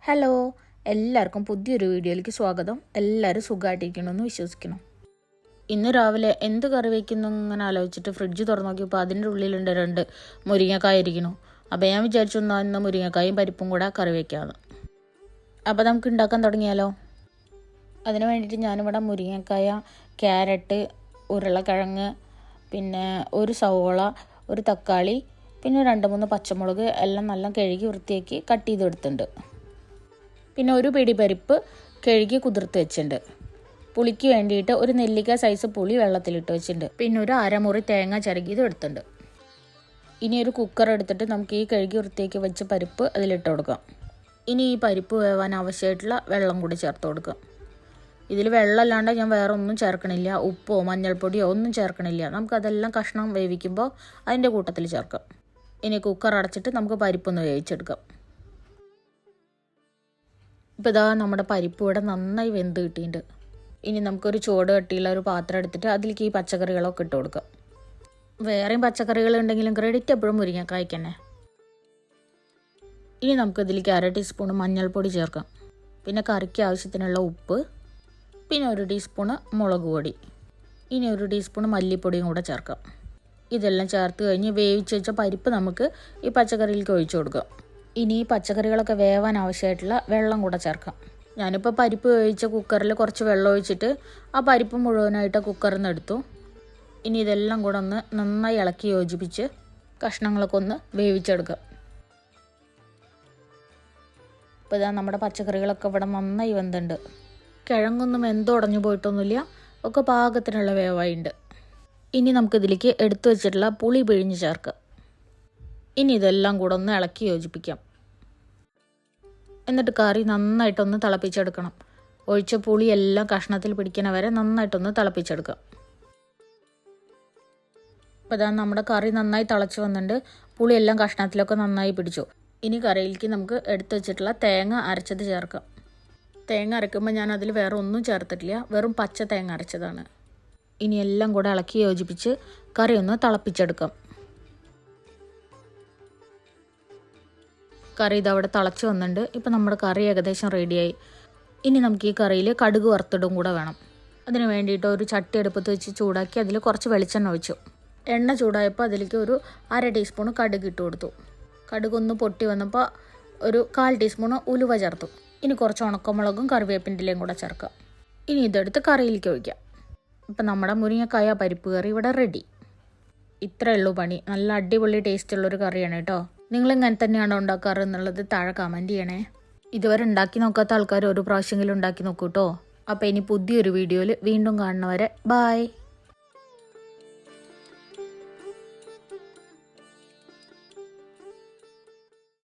Hello, എല്ലാവർക്കും പുതിയൊരു വീഡിയോയിലേക്ക് സ്വാഗതം. എല്ലാവരും സുഖമായിട്ടിരിക്കണമെന്ന് വിശ്വസിക്കണം. ഇന്ന് രാവിലെ എന്ത് കറി വയ്ക്കുന്നു ഇങ്ങനെ ആലോചിച്ചിട്ട് ഫ്രിഡ്ജ് തുറന്നു നോക്കിയപ്പോൾ അതിൻ്റെ ഉള്ളിലുണ്ട് 2 മുരിങ്ങക്കായ ഇരിക്കുന്നു. അപ്പോൾ ഞാൻ വിചാരിച്ചു ഇന്ന് മുരിങ്ങക്കായും പരിപ്പും കൂടെ കറി വയ്ക്കാമെന്ന്. അപ്പോൾ നമുക്ക് ഉണ്ടാക്കാൻ തുടങ്ങിയാലോ. അതിന് വേണ്ടിയിട്ട് ഞാനിവിടെ മുരിങ്ങക്കായ, ക്യാരറ്റ്, ഉരുളക്കിഴങ്ങ്, പിന്നെ ഒരു സവോള, ഒരു തക്കാളി, പിന്നെ 2-3 പച്ചമുളക് എല്ലാം നല്ല കഴുകി വൃത്തിയാക്കി കട്ട് ചെയ്തെടുത്തിട്ടുണ്ട്. പിന്നെ ഒരു പിടി പരിപ്പ് കഴുകി കുതിർത്ത് വെച്ചിട്ടുണ്ട്. പുളിക്ക് വേണ്ടിയിട്ട് ഒരു നെല്ലിക്ക സൈസ് പുളി വെള്ളത്തിലിട്ട് വെച്ചിട്ടുണ്ട്. പിന്നെ ഒരു അരമുറി തേങ്ങ ചിരകിയത് എടുത്തിട്ടുണ്ട്. ഇനി ഒരു കുക്കർ എടുത്തിട്ട് നമുക്ക് ഈ കഴുകി വൃത്തിയാക്കി വെച്ച പരിപ്പ് അതിലിട്ട് കൊടുക്കാം. ഇനി ഈ പരിപ്പ് വേവാൻ ആവശ്യമായിട്ടുള്ള വെള്ളം കൂടി ചേർത്ത് കൊടുക്കാം. ഇതിൽ വെള്ളം അല്ലാണ്ട് ഞാൻ വേറെ ഒന്നും ചേർക്കണില്ല. ഉപ്പോ മഞ്ഞൾപ്പൊടിയോ ഒന്നും ചേർക്കണില്ല. നമുക്കതെല്ലാം കഷ്ണം വേവിക്കുമ്പോൾ അതിൻ്റെ കൂട്ടത്തിൽ ചേർക്കാം. ഇനി കുക്കർ അടച്ചിട്ട് നമുക്ക് പരിപ്പൊന്ന് വേവിച്ചെടുക്കാം. ഇപ്പോൾ ഇതാ നമ്മുടെ പരിപ്പ് ഇവിടെ നന്നായി വെന്ത് കിട്ടിയിട്ടുണ്ട്. ഇനി നമുക്കൊരു ചുവട് കട്ടിയുള്ള ഒരു പാത്രം എടുത്തിട്ട് അതിലേക്ക് ഈ പച്ചക്കറികളൊക്കെ ഇട്ട് കൊടുക്കാം. വേറെയും പച്ചക്കറികൾ ഉണ്ടെങ്കിലും ക്രെഡിറ്റ് എപ്പോഴും മുരിങ്ങക്കായ്ക്ക് തന്നെ. ഇനി നമുക്കിതിലേക്ക് 1/2 ടീസ്പൂൺ മഞ്ഞൾപ്പൊടി ചേർക്കാം. പിന്നെ കറിക്ക് ആവശ്യത്തിനുള്ള ഉപ്പ്, പിന്നെ 1 ടീസ്പൂണ് മുളക് പൊടി, ഇനി 1 ടീസ്പൂൺ മല്ലിപ്പൊടിയും കൂടെ ചേർക്കാം. ഇതെല്ലാം ചേർത്ത് കഴിഞ്ഞ് വേവിച്ച് വെച്ച പരിപ്പ് നമുക്ക് ഈ പച്ചക്കറിയിലേക്ക് ഒഴിച്ചു കൊടുക്കാം. ഇനി ഈ പച്ചക്കറികളൊക്കെ വേവാൻ ആവശ്യമായിട്ടുള്ള വെള്ളം കൂടെ ചേർക്കാം. ഞാനിപ്പോൾ പരിപ്പ് വേവിച്ച കുക്കറിൽ കുറച്ച് വെള്ളം ഒഴിച്ചിട്ട് ആ പരിപ്പ് മുഴുവനായിട്ട് കുക്കറിൽ നിന്ന് എടുത്തു. ഇനി ഇതെല്ലാം കൂടെ ഒന്ന് നന്നായി ഇളക്കി യോജിപ്പിച്ച് കഷ്ണങ്ങളൊക്കെ ഒന്ന് വേവിച്ചെടുക്കാം. ഇപ്പോൾ ഇതാ നമ്മുടെ പച്ചക്കറികളൊക്കെ ഇവിടെ നന്നായി വെന്തുണ്ട്. കിഴങ്ങൊന്നും ഉടഞ്ഞു പോയിട്ടൊന്നുമില്ല, ഒക്കെ പാകത്തിനുള്ള വേവായിട്ടുണ്ട്. ഇനി നമുക്കിതിലേക്ക് എടുത്തു വെച്ചിട്ടുള്ള പുളി പിഴിഞ്ഞ് ചേർക്കാം. ഇനി ഇതെല്ലാം കൂടെ ഒന്ന് ഇളക്കി യോജിപ്പിക്കാം. എന്നിട്ട് കറി നന്നായിട്ടൊന്ന് തിളപ്പിച്ചെടുക്കണം. ഒഴിച്ച പുളിയെല്ലാം കഷ്ണത്തിൽ പിടിക്കണ വരെ നന്നായിട്ടൊന്ന് തിളപ്പിച്ചെടുക്കാം. അപ്പോൾ ഇതാ നമ്മുടെ കറി നന്നായി തിളച്ച് വന്നിട്ടുണ്ട്. പുളിയെല്ലാം കഷ്ണത്തിലൊക്കെ നന്നായി പിടിച്ചു. ഇനി കറിയിലേക്ക് നമുക്ക് എടുത്തു വെച്ചിട്ടുള്ള തേങ്ങ അരച്ചത് ചേർക്കാം. തേങ്ങ അരയ്ക്കുമ്പോൾ ഞാൻ അതിൽ വേറെ ഒന്നും ചേർത്തിട്ടില്ല, വെറും പച്ച തേങ്ങ അരച്ചതാണ്. ഇനി എല്ലാം കൂടെ ഇളക്കി യോജിപ്പിച്ച് കറി ഒന്ന് തിളപ്പിച്ചെടുക്കാം. കറി ഇതവിടെ തിളച്ച് വന്നിട്ടുണ്ട്. ഇപ്പം നമ്മുടെ കറി ഏകദേശം റെഡിയായി. ഇനി നമുക്ക് ഈ കറിയിൽ കടുക് വറുത്തിടും കൂടെ വേണം. അതിന് വേണ്ടിയിട്ട് ഒരു ചട്ടി അടുപ്പത്ത് വെച്ച് ചൂടാക്കി അതിൽ കുറച്ച് വെളിച്ചെണ്ണ ഒഴിച്ചു. എണ്ണ ചൂടായപ്പോൾ അതിലേക്ക് ഒരു 1/2 ടീസ്പൂൺ കടുക് ഇട്ട് കൊടുത്തു. കടുകൊന്ന് പൊട്ടി വന്നപ്പോൾ ഒരു 1/4 ടീസ്പൂൺ ഉലുവ ചേർത്തു. ഇനി കുറച്ച് ഉണക്കമുളകും കറിവേപ്പിൻ്റെലയും കൂടെ ചേർക്കാം. ഇനി ഇതെടുത്ത് കറിയിലേക്ക് ഒഴിക്കാം. ഇപ്പം നമ്മുടെ മുരിങ്ങക്കായ പരിപ്പ് കറി ഇവിടെ റെഡി. ഇത്രയേ ഉള്ളൂ പണി. നല്ല അടിപൊളി ടേസ്റ്റുള്ളൊരു കറിയാണ് കേട്ടോ. നിങ്ങൾ ഇങ്ങനെ തന്നെയാണോ ഉണ്ടാക്കാറ് എന്നുള്ളത് താഴെ കമൻറ്റ് ചെയ്യണേ. ഇതുവരെ ഉണ്ടാക്കി നോക്കാത്ത ആൾക്കാർ ഒരു പ്രാവശ്യമെങ്കിലും ഉണ്ടാക്കി നോക്കൂ കേട്ടോ. അപ്പോൾ ഇനി പുതിയൊരു വീഡിയോയിൽ വീണ്ടും കാണുന്നവരെ ബായ്.